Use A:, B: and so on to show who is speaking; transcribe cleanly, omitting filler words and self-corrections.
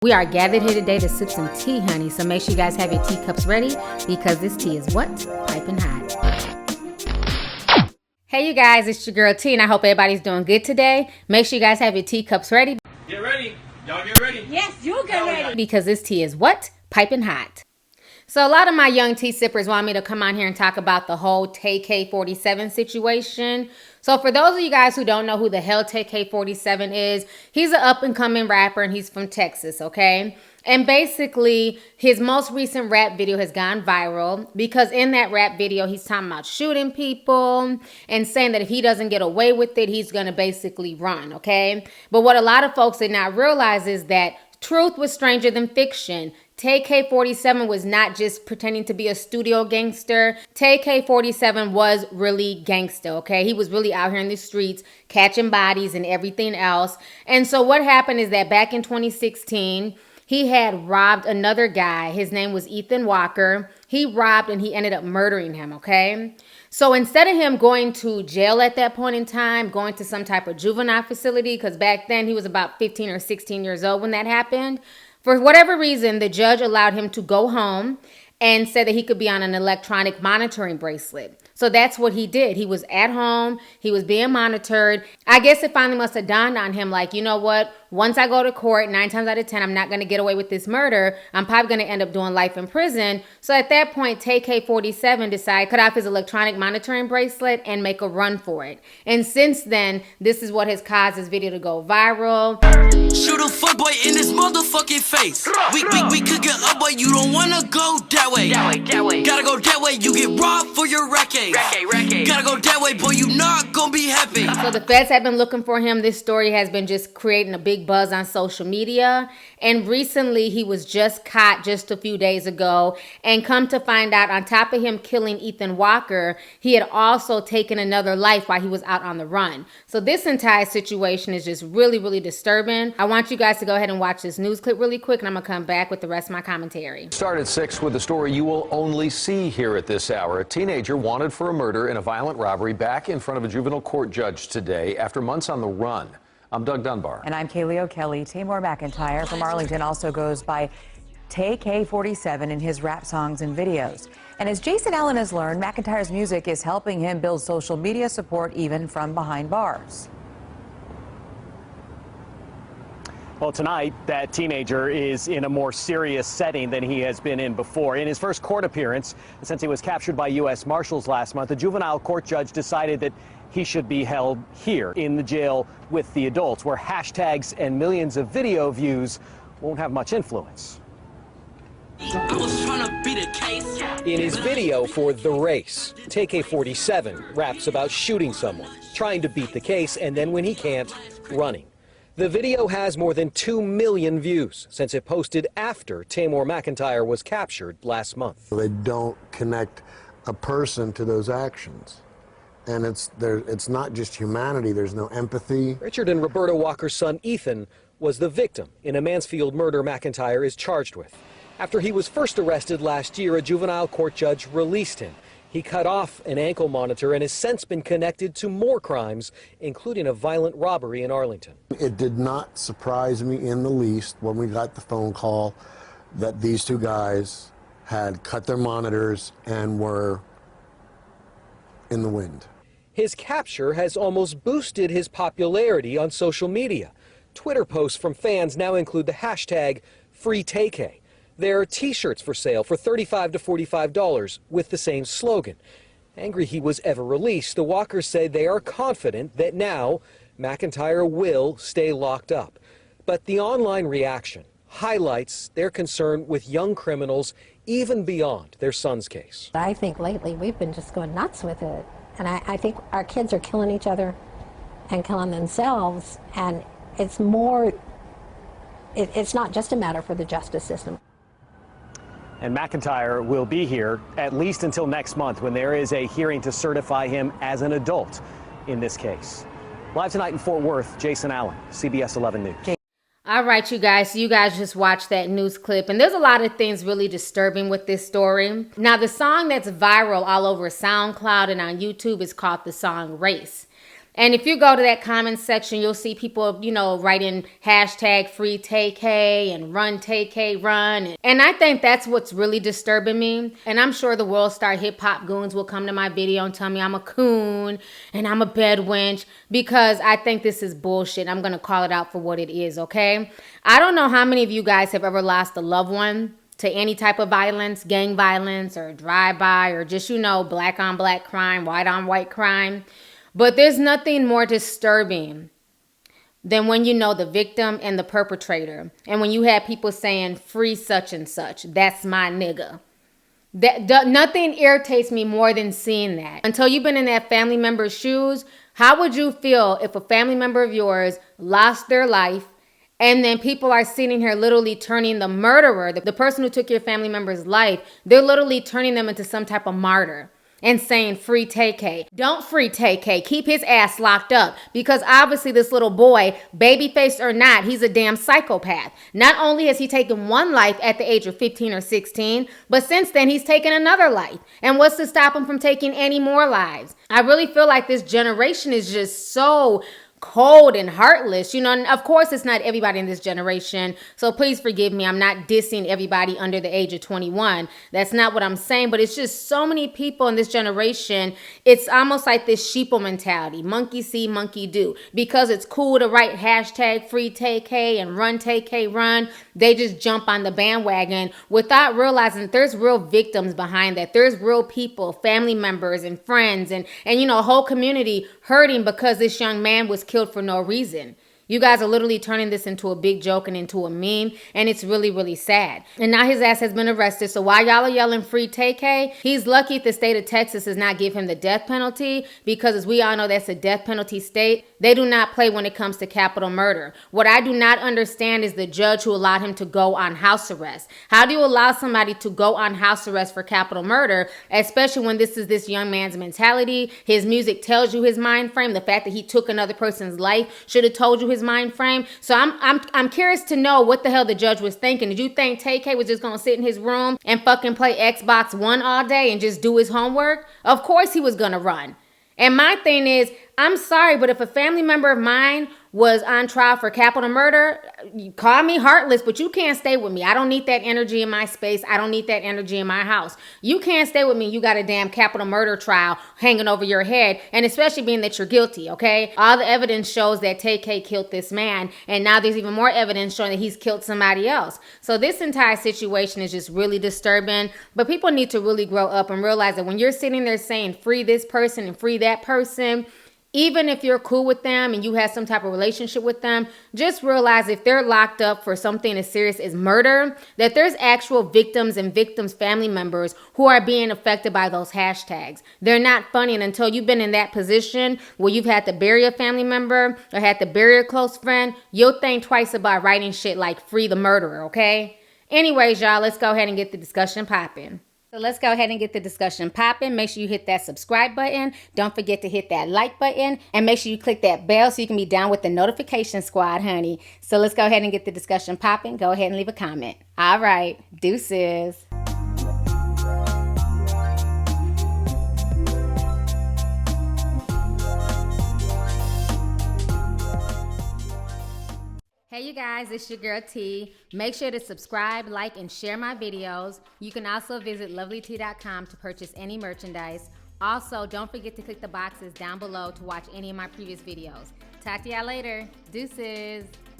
A: We are gathered here today to sip some tea, honey, so make sure you guys have your teacups ready because this tea is what? Piping hot. Hey, you guys, it's your girl T, and I hope everybody's doing good today. Make sure you guys have your teacups ready.
B: Get ready. Y'all get ready.
C: Yes, you get ready.
A: Because this tea is what? Piping hot. So a lot of my young tea sippers want me to come on here and talk about the whole Tay-K 47 situation. So for those of you guys who don't know who the hell Tay-K 47 is, he's an up-and-coming rapper and he's from Texas, okay? And basically, his most recent rap video has gone viral because in that rap video, he's talking about shooting people and saying that if he doesn't get away with it, he's going to basically run, okay? But what a lot of folks did not realize is that truth was stranger than fiction. Tay-K 47 was not just pretending to be a studio gangster. Tay-K 47 was really gangster, okay? He was really out here in the streets catching bodies and everything else. And so what happened is that back in 2016, he had robbed another guy. His name was Ethan Walker. He robbed and he ended up murdering him, okay? So instead of him going to jail at that point in time, going to some type of juvenile facility, because back then he was about 15 or 16 years old when that happened, for whatever reason, the judge allowed him to go home and said that he could be on an electronic monitoring bracelet. So that's what he did. He was at home. He was being monitored. I guess it finally must have dawned on him, like, you know what? Once I go to court, 9 times out of 10, I'm not going to get away with this murder. I'm probably going to end up doing life in prison. So at that point, Tay-K 47 decided to cut off his electronic monitoring bracelet and make a run for it. And since then, this is what has caused this video to go viral.
D: Shoot a fuckboy in his motherfucking face. We could get up, but you don't want to go that way. That way. Gotta go that way, you get robbed for your racket. Gotta go that way, boy, you not gonna be happy.
A: So the feds have been looking for him. This story has been just creating a big buzz on social media. And recently, he was just caught just a few days ago. And come to find out, on top of him killing Ethan Walker, he had also taken another life while he was out on the run. So this entire situation is just really, really disturbing. I want you guys to go ahead and watch this news clip really quick, and I'm going to come back with the rest of my commentary.
E: Start at 6 with a story you will only see here at this hour. A teenager wanted for a murder and a violent robbery back in front of a juvenile court judge today after months on the run. I'm Doug Dunbar.
F: And I'm Kaylee O'Kelly. Tamor McIntyre from Arlington also goes by Tay-K 47 in his rap songs and videos. And as Jason Allen has learned, McIntyre's music is helping him build social media support even from behind bars.
G: Well, tonight, that teenager is in a more serious setting than he has been in before. In his first court appearance, since he was captured by U.S. Marshals last month, the juvenile court judge decided that he should be held here in the jail with the adults, where hashtags and millions of video views won't have much influence.
D: I was trying to beat a case.
H: In his video for The Race, Tay-K 47 raps about shooting someone, trying to beat the case, and then when he can't, running. The video has more than 2 million views since it posted after Tamor McIntyre was captured last month.
I: They don't connect a person to those actions. And it's not just humanity, there's no empathy.
H: Richard and Roberta Walker's son Ethan was the victim in a Mansfield murder McIntyre is charged with. After he was first arrested last year, a juvenile court judge released him. He cut off an ankle monitor and has since been connected to more crimes, including a violent robbery in Arlington.
I: It did not surprise me in the least when we got the phone call that these two guys had cut their monitors and were in the wind.
H: His capture has almost boosted his popularity on social media. Twitter posts from fans now include the hashtag #FreeTay-K. There are T-shirts for sale for $35 to $45 with the same slogan. Angry he was ever released, the Walkers say they are confident that now McIntyre will stay locked up. But the online reaction highlights their concern with young criminals even beyond their son's case.
C: I think lately we've been just going nuts with it. And I think our kids are killing each other and killing themselves. And it's more, it's not just a matter for the justice system.
G: And McIntyre will be here at least until next month when there is a hearing to certify him as an adult in this case. Live tonight in Fort Worth, Jason Allen, CBS 11 News.
A: All right, you guys. So you guys just watched that news clip. And there's a lot of things really disturbing with this story. Now, the song that's viral all over SoundCloud and on YouTube is called the song Race. And if you go to that comment section, you'll see people, writing hashtag free Tay-K and run Tay-K run. And I think that's what's really disturbing me. And I'm sure the World Star hip hop goons will come to my video and tell me I'm a coon and I'm a bed wench, because I think this is bullshit. I'm going to call it out for what it is, okay? I don't know how many of you guys have ever lost a loved one to any type of violence, gang violence or drive-by or just, black on black crime, white on white crime. But there's nothing more disturbing than when you know the victim and the perpetrator. And when you have people saying, free such and such, that's my nigga. Nothing irritates me more than seeing that. Until you've been in that family member's shoes, how would you feel if a family member of yours lost their life and then people are sitting here literally turning the murderer, the person who took your family member's life, they're literally turning them into some type of martyr and saying free Tay-K. Don't free Tay-K. Keep his ass locked up, because obviously this little boy, babyface or not, he's a damn psychopath. Not only has he taken one life at the age of 15 or 16, but since then he's taken another life. And what's to stop him from taking any more lives? I really feel like this generation is just so cold and heartless, and of course it's not everybody in this generation, so please forgive me. I'm not dissing everybody under the age of 21. That's not what I'm saying, but it's just so many people in this generation. It's almost like this sheeple mentality, monkey see, monkey do. Because it's cool to write hashtag free Tay-K and run Tay-K run, they just jump on the bandwagon without realizing that there's real victims behind that. There's real people, family members and friends and a whole community hurting because this young man was killed for no reason. You guys are literally turning this into a big joke and into a meme, and it's really, really sad. And now his ass has been arrested, so while y'all are yelling free Tay-K, he's lucky if the state of Texas does not give him the death penalty, because as we all know, that's a death penalty state. They do not play when it comes to capital murder. What I do not understand is the judge who allowed him to go on house arrest. How do you allow somebody to go on house arrest for capital murder, especially when this is this young man's mentality? His music tells you his mind frame. The fact that he took another person's life should have told you his mind frame. So I'm curious to know what the hell the judge was thinking. Did you think Tay-K was just gonna sit in his room and fucking play Xbox One all day and just do his homework? Of course he was gonna run. And my thing is, I'm sorry, but if a family member of mine was on trial for capital murder, you call me heartless, but you can't stay with me. I don't need that energy in my space. I don't need that energy in my house. You can't stay with me. You got a damn capital murder trial hanging over your head, and especially being that you're guilty, okay? All the evidence shows that Tay-K killed this man, and now there's even more evidence showing that he's killed somebody else. So this entire situation is just really disturbing, but people need to really grow up and realize that when you're sitting there saying free this person and free that person, even if you're cool with them and you have some type of relationship with them, just realize if they're locked up for something as serious as murder, that there's actual victims and victims' family members who are being affected by those hashtags. They're not funny, and until you've been in that position where you've had to bury a family member or had to bury a close friend, you'll think twice about writing shit like free the murderer, okay? Anyways, y'all, let's go ahead and get the discussion popping. So let's go ahead and get the discussion popping. Make sure you hit that subscribe button. Don't forget to hit that like button. And make sure you click that bell so you can be down with the notification squad, honey. So let's go ahead and get the discussion popping. Go ahead and leave a comment. All right. Deuces. Hey you guys, it's your girl T. Make sure to subscribe, like, and share my videos. You can also visit Lovelyti.com to purchase any merchandise. Also, don't forget to click the boxes down below to watch any of my previous videos. Talk to y'all later. Deuces.